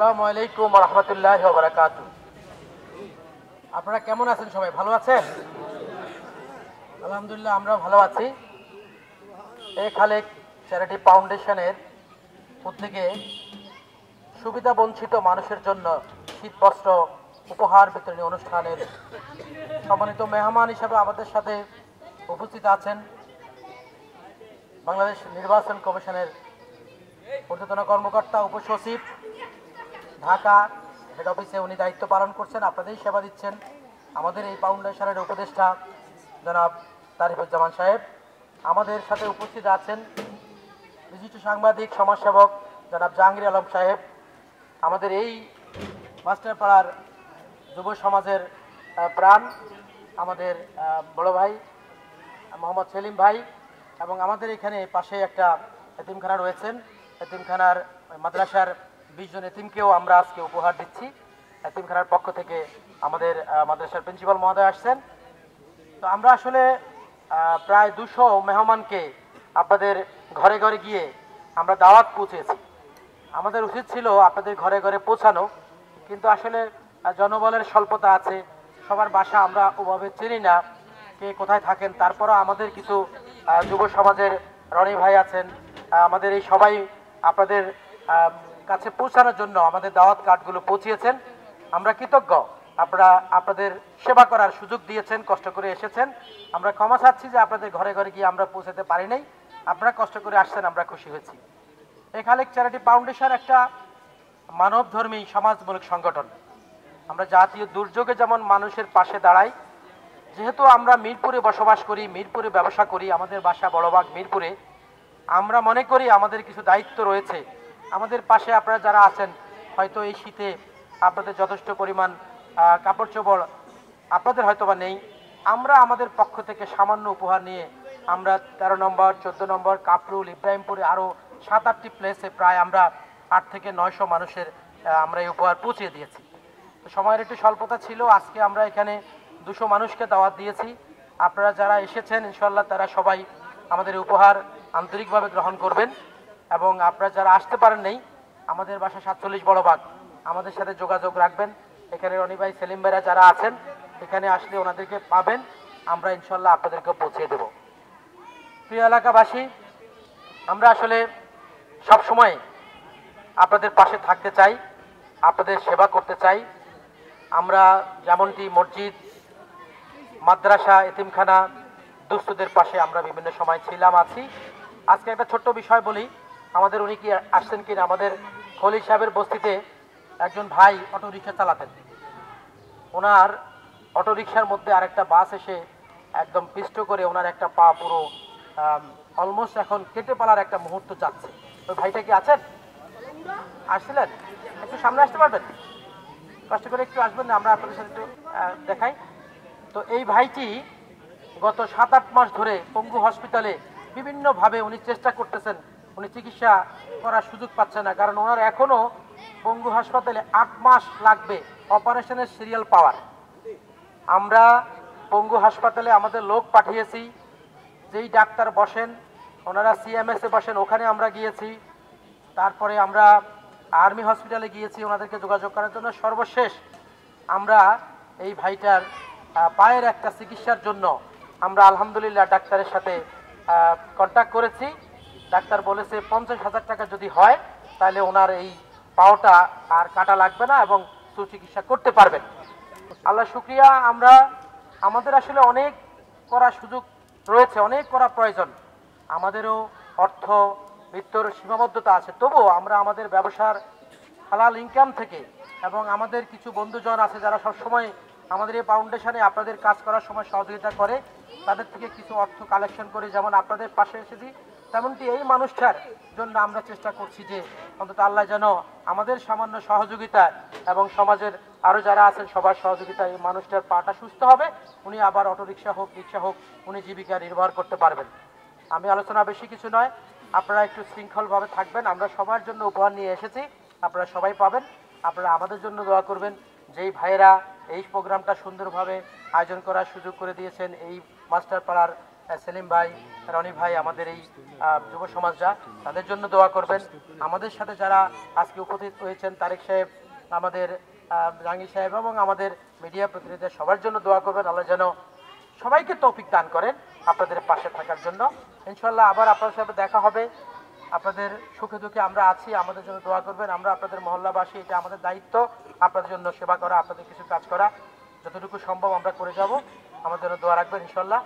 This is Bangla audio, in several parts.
আসসালামু আলাইকুম ওয়া রাহমাতুল্লাহি ওয়া বারাকাতুহু। আপনারা কেমন আছেন? সবাই ভালো আছেন? আলহামদুলিল্লাহ, আমরা ভালো আছি। এই খালেক চ্যারিটি ফাউন্ডেশনের উদ্যোগে সুবিধা বঞ্চিত মানুষের জন্য শীতবস্ত্র উপহার বিতরণী অনুষ্ঠানের সম্মানিত মেহমান হিসেবে আমাদের সাথে উপস্থিত আছেন বাংলাদেশ নির্বাচন কমিশনের ঊর্ধ্বতন কর্মকর্তা উপসচিব, ঢাকা হেড অফিসে উনি দায়িত্ব পালন করছেন, আপনাদেরই সেবা দিচ্ছেন। আমাদের এই ফাউন্ডেশনের উপদেষ্টা জনাব তারিফুজ্জামান সাহেব। আমাদের সাথে উপস্থিত আছেন বিশিষ্ট সাংবাদিক সমাজসেবক জনাব জাহাঙ্গীর আলম সাহেব। আমাদের এই মাস্টারপাড়ার যুব সমাজের প্রাণ আমাদের বড় ভাই মোহাম্মদ সেলিম ভাই, এবং আমাদের এখানে পাশে একটা এতিমখানা রয়েছেন। এতিমখানার মাদ্রাসার 20 জন এতিমকেও আমরা আজকে উপহার দিচ্ছি। এতিমখানার পক্ষ থেকে আমাদের মাদ্রাসার প্রিন্সিপাল মহোদয় আসছেন। তো আমরা আসলে প্রায় 200 মেহমানকে আপনাদের ঘরে ঘরে গিয়ে আমরা দাওয়াত পৌঁছেছি। আমাদের উচিত ছিল আপনাদের ঘরে ঘরে পৌঁছানো, কিন্তু আসলে জনবলের স্বল্পতা আছে, সবার বাসা আমরা ওভাবে চিনি না, কে কোথায় থাকেন। তারপরও আমাদের কিছু যুব সমাজের রনি ভাই আছেন, আমাদের এই সবাই আপনাদের কাছে পৌঁছানোর জন্য আমাদের দাওয়াত কার্ডগুলো পৌঁছিয়েছেন। আমরা কৃতজ্ঞ, আপনারা আপনাদের সেবা করার সুযোগ দিয়েছেন, কষ্ট করে এসেছেন। আমরা ক্ষমা চাচ্ছি যে আপনাদের ঘরে ঘরে গিয়ে আমরা পৌঁছাতে পারি নাই। আপনারা কষ্ট করে আসছেন, আমরা খুশি হয়েছি। এই খালেক চ্যারিটি ফাউন্ডেশন একটা মানবধর্মী সমাজমূলক সংগঠন। আমরা জাতীয় দুর্যোগে যেমন মানুষের পাশে দাঁড়াই, যেহেতু আমরা মিরপুরে বসবাস করি, মিরপুরে ব্যবসা করি, আমাদের বাসা বড়বাগ মিরপুরে, আমরা মনে করি আমাদের কিছু দায়িত্ব রয়েছে। আমাদের পাশে আপনারা যারা আছেন, হয়তো এই শীতে আপনাদের যথেষ্ট পরিমাণ কাপড় চোপড় আপনাদের হয়তো বা নেই। আমরা আমাদের পক্ষ থেকে সামান্য উপহার নিয়ে আমরা 13 নম্বর 14 নম্বর কাপরুল ইব্রাহিমপুরে আরও 7-8টি প্লেসে প্রায় আমরা 8 থেকে 900 মানুষের আমরা এই উপহার পৌঁছে দিয়েছি। তো সময়ের একটু স্বল্পতা ছিল, আজকে আমরা এখানে 200 মানুষকে দাওয়াত দিয়েছি। আপনারা যারা এসেছেন ইনশাল্লাহ তারা সবাই আমাদের উপহার আন্তরিকভাবে গ্রহণ করবেন, এবং আপনারা যারা আসতে পারেন নেই, আমাদের বাসা 47 বড়বাগ, আমাদের সাথে যোগাযোগ রাখবেন। এখানে রনি ভাই, সেলিম ভাইরা যারা আছেন, এখানে আসলে ওনাদেরকে পাবেন, আমরা ইনশাল্লাহ আপনাদেরকে পৌঁছে দেব। প্রিয় এলাকাবাসী, আমরা আসলে সব সময় আপনাদের পাশে থাকতে চাই, আপনাদের সেবা করতে চাই। আমরা যেমনটি মসজিদ, মাদ্রাসা, এতিমখানা, দুস্থদের পাশে আমরা বিভিন্ন সময় ছিলাম, আছি। আজকে একটা ছোট্ট বিষয় বলি, আমাদের উনি কি আসছেন কিনা, আমাদের খলিল সাহেবের বস্তিতে একজন ভাই অটোরিকশা চালাতেন। ওনার অটোরিকশার মধ্যে আরেকটা বাস এসে একদম পিষ্ট করে ওনার একটা পা পুরো অলমোস্ট এখন কেটে পালার একটা মুহূর্ত যাচ্ছে। ওই ভাইটা কি আছেন? আসছিলেন? একটু সামনে আসতে পারবেন? কষ্ট করে একটু আসবেন না, আমরা আপনাদের সাথে একটু দেখাই। তো এই ভাইটি গত 7-8 মাস ধরে পঙ্গু হসপিটালে বিভিন্নভাবে উনি চেষ্টা করতেছেন, উনি চিকিৎসা করার সুযোগ পাচ্ছেন না, কারণ ওনার এখনও পঙ্গু হাসপাতালে 8 মাস লাগবে অপারেশনের সিরিয়াল পাওয়ার। আমরা পঙ্গু হাসপাতালে আমাদের লোক পাঠিয়েছি, যেই ডাক্তার বসেন ওনারা সিএমএসে বসেন, ওখানে আমরা গিয়েছি। তারপরে আমরা আর্মি হসপিটালে গিয়েছি ওনাদেরকে যোগাযোগ করার জন্য। সর্বশেষ আমরা এই ভাইটার পায়ের একটা চিকিৎসার জন্য আমরা আলহামদুলিল্লাহ ডাক্তারের সাথে কন্ট্যাক্ট করেছি। ডাক্তার বলেছে 50,000 টাকা যদি হয় তাহলে ওনার এই পাওটা আর কাটা লাগবে না এবং সুচিকিৎসা করতে পারবেন। আল্লাহ শুকরিয়া। আমাদের আসলে অনেক করার সুযোগ রয়েছে, অনেক করা প্রয়োজন, আমাদেরও অর্থ বিত্তর সীমাবদ্ধতা আছে, তবুও আমরা আমাদের ব্যবসার হালাল ইনকাম থেকে, এবং আমাদের কিছু বন্ধুজন আছে যারা সবসময় আমাদের এই ফাউন্ডেশনে আপনাদের কাজ করার সময় সহযোগিতা করে, তাদের থেকে কিছু অর্থ কালেকশন করে যেমন আপনাদের পাশে এসেছি, তেমনটি এই মানুষটার জন্য আমরা চেষ্টা করছি যে অন্তত আল্লাহ যেন আমাদের সামান্য সহযোগিতা এবং সমাজের আরও যারা আছেন সবার সহযোগিতায় এই মানুষটার পাটা সুস্থ হবে, উনি আবার অটোরিকশা হোক, রিক্সা হোক, উনি জীবিকা নির্বাহ করতে পারবেন। আমি আলোচনা বেশি কিছু নয়, আপনারা একটু শৃঙ্খলভাবে থাকবেন। আমরা সবার জন্য উপহার নিয়ে এসেছি, আপনারা সবাই পাবেন। আপনারা আমাদের জন্য দোয়া করবেন। যেই ভাইয়েরা এই প্রোগ্রামটা সুন্দরভাবে আয়োজন করার সুযোগ করে দিয়েছেন, এই মাস্টারপাড়ার সেলিম ভাই, রনি ভাই, আমাদের এই যুব সমাজরা, তাদের জন্য দোয়া করবেন। আমাদের সাথে যারা আজকে উপস্থিত হয়েছেন, তারেক সাহেব, আমাদের জাহাঙ্গীর সাহেব এবং আমাদের মিডিয়া প্রতিনিধিদের সবার জন্য দোয়া করবেন। আল্লাহ যেন সবাইকে তৌফিক দান করেন আপনাদের পাশে থাকার জন্য। ইনশাল্লাহ আবার আপনার সাথে দেখা হবে। আপনাদের সুখে দুঃখে আমরা আছি, আমাদের জন্য দোয়া করবেন। আমরা আপনাদের মহল্লাবাসী, এটা আমাদের দায়িত্ব আপনাদের জন্য সেবা করা, আপনাদের কিছু কাজ করা, যতটুকু সম্ভব আমরা করে যাব। আমাদের জন্য দোয়া রাখবেন ইনশাল্লাহ।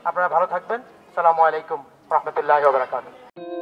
আপনারা ভালো থাকবেন। আসসালামু আলাইকুম রহমতুল্লাহি ওয়া বারাকাতুহু।